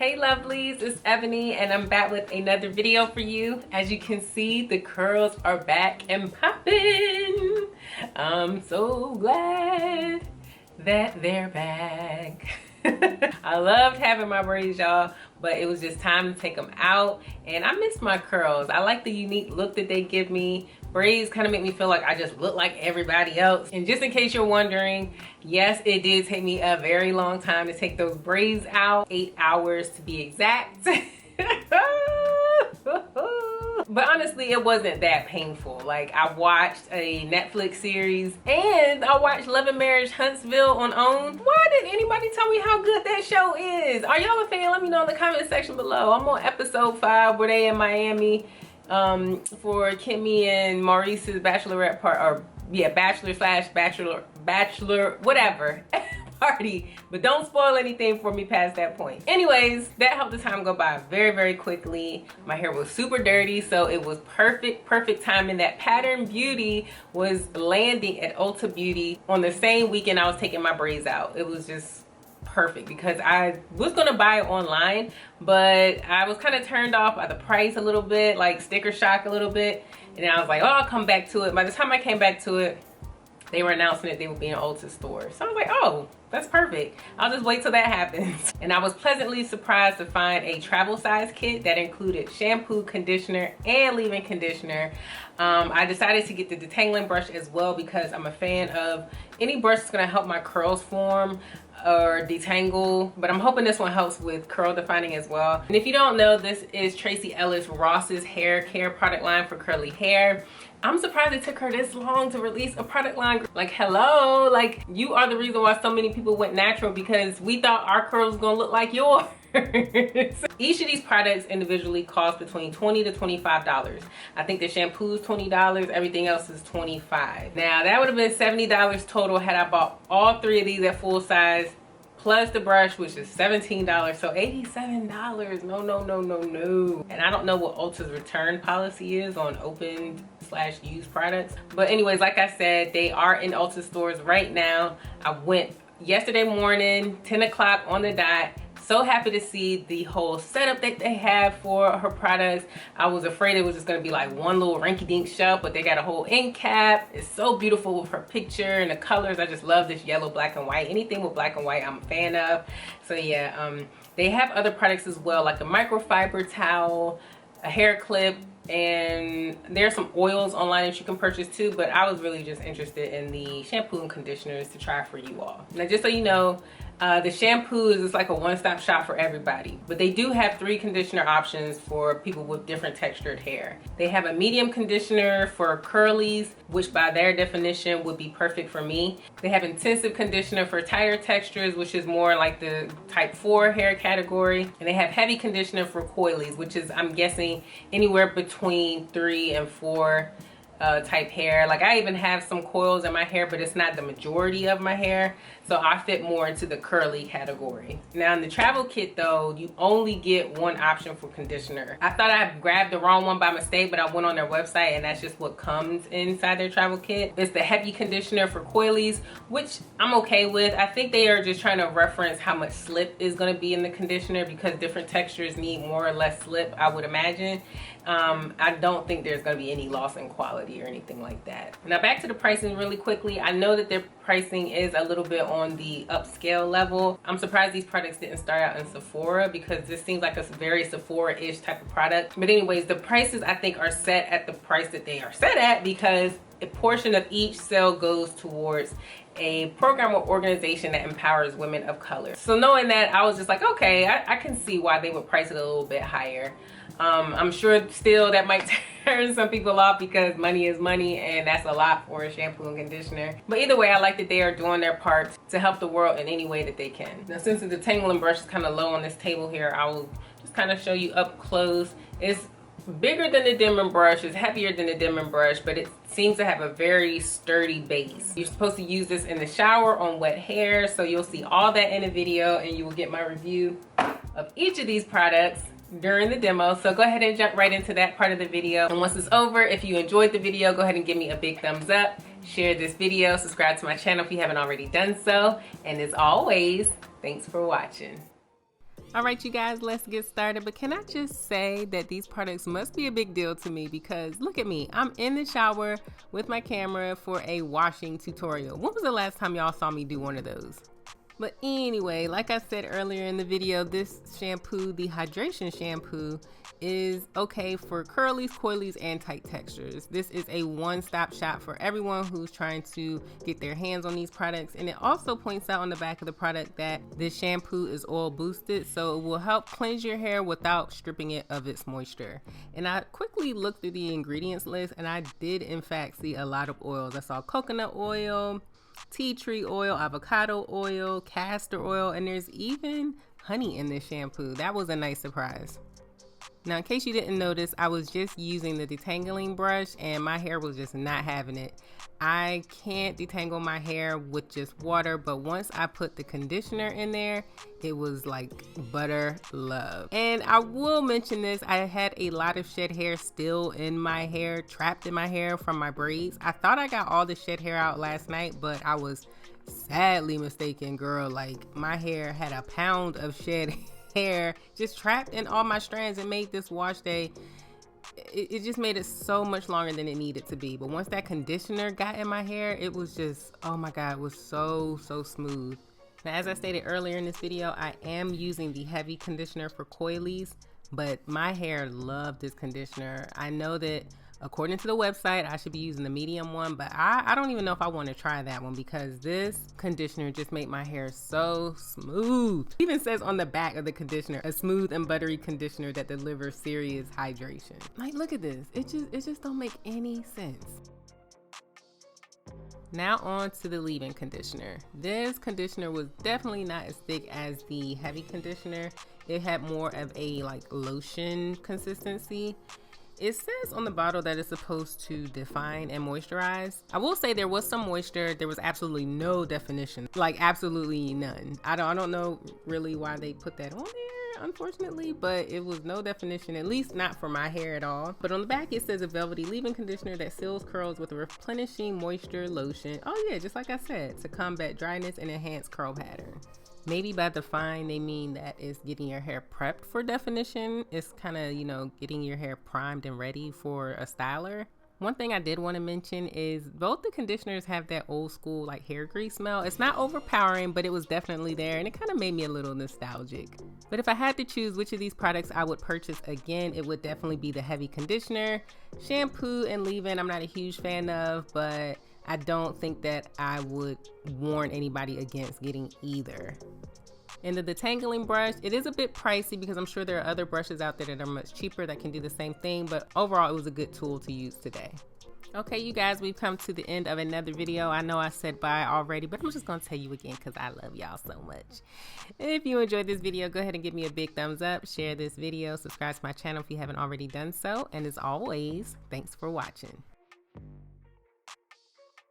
Hey lovelies, it's Ebony and I'm back with another video for you. As you can see, the curls are back and popping. I'm so glad that they're back. I loved having my braids, y'all, but it was just time to take them out and I miss my curls. I like the unique look that they give me. Braids kind of make me feel like I just look like everybody else. And just in case you're wondering, yes, it did take me a very long time to take those braids out, 8 hours to be exact. But honestly, it wasn't that painful. Like, I watched a Netflix series and I watched Love and Marriage Huntsville on OWN. Why didn't anybody tell me how good that show is? Are y'all a fan? Let me know in the comment section below. I'm on episode 5 where they in Miami for Kimmy and Maurice's bachelorette part, or yeah, bachelor whatever party. But don't spoil anything for me past that point. Anyways, that helped the time go by very, very quickly. My hair was super dirty, so it was perfect timing. That Pattern Beauty was landing at Ulta Beauty on the same weekend I was taking my braids out. It was just perfect because I was gonna buy it online, but I was kind of turned off by the price a little bit, like sticker shock a little bit, and I was like, oh, I'll come back to it. By the time I came back to it, they were announcing that they would be in Ulta store, so I was like, oh, that's perfect. I'll just wait till that happens. And I was pleasantly surprised to find a travel size kit that included shampoo, conditioner, and leave-in conditioner. I decided to get the detangling brush as well because I'm a fan of any brush that's gonna help my curls form or detangle, but I'm hoping this one helps with curl defining as well. And if you don't know, this is Tracee Ellis Ross's hair care product line for curly hair. I'm surprised it took her this long to release a product line. Like, hello, like, you are the reason why so many people went natural, because we thought our curls was gonna look like yours. Each of these products individually cost between $20 to $25. I think the shampoo is $20, everything else is $25. Now that would have been $70 total had I bought all 3 of these at full size, plus the brush, which is $17, so $87. No. And I don't know what Ulta's return policy is on open/used products. But anyways, like I said, they are in Ulta stores right now. I went yesterday morning, 10 o'clock on the dot. So happy to see the whole setup that they have for her products. I was afraid it was just gonna be like one little rinky-dink shelf, but they got a whole end cap. It's so beautiful with her picture and the colors. I just love this yellow, black, and white. Anything with black and white, I'm a fan of. So yeah, they have other products as well, like a microfiber towel, a hair clip, and there's some oils online that you can purchase too, but I was really just interested in the shampoo and conditioners to try for you all. Now, just so you know, the shampoo is just like a one-stop shop for everybody, but they do have 3 conditioner options for people with different textured hair. They have a medium conditioner for curlies, which by their definition would be perfect for me. They have intensive conditioner for tighter textures, which is more like the type 4 hair category. And they have heavy conditioner for coilies, which is, I'm guessing, anywhere between 3 and 4 type hair. Like, I even have some coils in my hair, but it's not the majority of my hair, so I fit more into the curly category. Now in the travel kit though, you only get one option for conditioner. I thought I grabbed the wrong one by mistake, but I went on their website and that's just what comes inside their travel kit. It's the heavy conditioner for coilies, which I'm okay with. I think they are just trying to reference how much slip is going to be in the conditioner, because different textures need more or less slip, I would imagine. I don't think there's going to be any loss in quality or anything like that. Now back to the pricing really quickly. I know that their pricing is a little bit on the upscale level. I'm surprised these products didn't start out in Sephora, because this seems like a very Sephora-ish type of product. But anyways, the prices I think are set at the price that they are set at, because a portion of each sale goes towards a program or organization that empowers women of color. So knowing that, I was just like, okay, I can see why they would price it a little bit higher. I'm sure still that might turn some people off, because money is money and that's a lot for a shampoo and conditioner. But either way, I like that they are doing their part to help the world in any way that they can. Now, since the detangling brush is kind of low on this table here, I will just kind of show you up close. It's bigger than the dimming brush, it's heavier than the dimming brush, but it seems to have a very sturdy base. You're supposed to use this in the shower on wet hair, so you'll see all that in the video, and you will get my review of each of these products during the demo. So go ahead and jump right into that part of the video. And once it's over, if you enjoyed the video, go ahead and give me a big thumbs up, share this video, subscribe to my channel if you haven't already done so, and as always, thanks for watching. All right, you guys, let's get started. But can I just say that these products must be a big deal to me because look at me. I'm in the shower with my camera for a washing tutorial. When was the last time y'all saw me do one of those? But anyway, like I said earlier in the video, this shampoo, the hydration shampoo, is okay for curlies, coilies, and tight textures. This is a one-stop shop for everyone who's trying to get their hands on these products. And it also points out on the back of the product that this shampoo is oil boosted, so it will help cleanse your hair without stripping it of its moisture. And I quickly looked through the ingredients list, and I did in fact see a lot of oils. I saw coconut oil, tea tree oil, avocado oil, castor oil, and there's even honey in this shampoo. That was a nice surprise. Now, in case you didn't notice, I was just using the detangling brush and my hair was just not having it. I can't detangle my hair with just water, but once I put the conditioner in there, it was like butter love. And I will mention this, I had a lot of shed hair still in my hair, trapped in my hair from my braids. I thought I got all the shed hair out last night, but I was sadly mistaken, girl. Like, my hair had a pound of shed hair just trapped in all my strands and made this wash day, it just made it so much longer than it needed to be. But once that conditioner got in my hair, it was just, oh my god, it was so smooth. Now, as I stated earlier in this video, I am using the heavy conditioner for coilies, but my hair loved this conditioner. I know that according to the website, I should be using the medium one, but I don't even know if I want to try that one because this conditioner just made my hair so smooth. It even says on the back of the conditioner, a smooth and buttery conditioner that delivers serious hydration. Like, look at this. It just don't make any sense. Now on to the leave-in conditioner. This conditioner was definitely not as thick as the heavy conditioner. It had more of a like lotion consistency. It says on the bottle that it's supposed to define and moisturize. I will say there was some moisture. There was absolutely no definition, like absolutely none. I don't know really why they put that on there, unfortunately, but it was no definition, at least not for my hair at all. But on the back it says a velvety leave-in conditioner that seals curls with a replenishing moisture lotion. Oh yeah, just like I said, to combat dryness and enhance curl pattern. Maybe by define, they mean that it's getting your hair prepped for definition. It's kind of, you know, getting your hair primed and ready for a styler. One thing I did want to mention is both the conditioners have that old school like hair grease smell. It's not overpowering, but it was definitely there and it kind of made me a little nostalgic. But if I had to choose which of these products I would purchase again, it would definitely be the heavy conditioner. Shampoo and leave-in I'm not a huge fan of, but I don't think that I would warn anybody against getting either. And the detangling brush, it is a bit pricey because I'm sure there are other brushes out there that are much cheaper that can do the same thing, but overall it was a good tool to use today. Okay, you guys, we've come to the end of another video. I know I said bye already, but I'm just gonna tell you again because I love y'all so much. If you enjoyed this video, go ahead and give me a big thumbs up, share this video, subscribe to my channel if you haven't already done so, and as always, thanks for watching.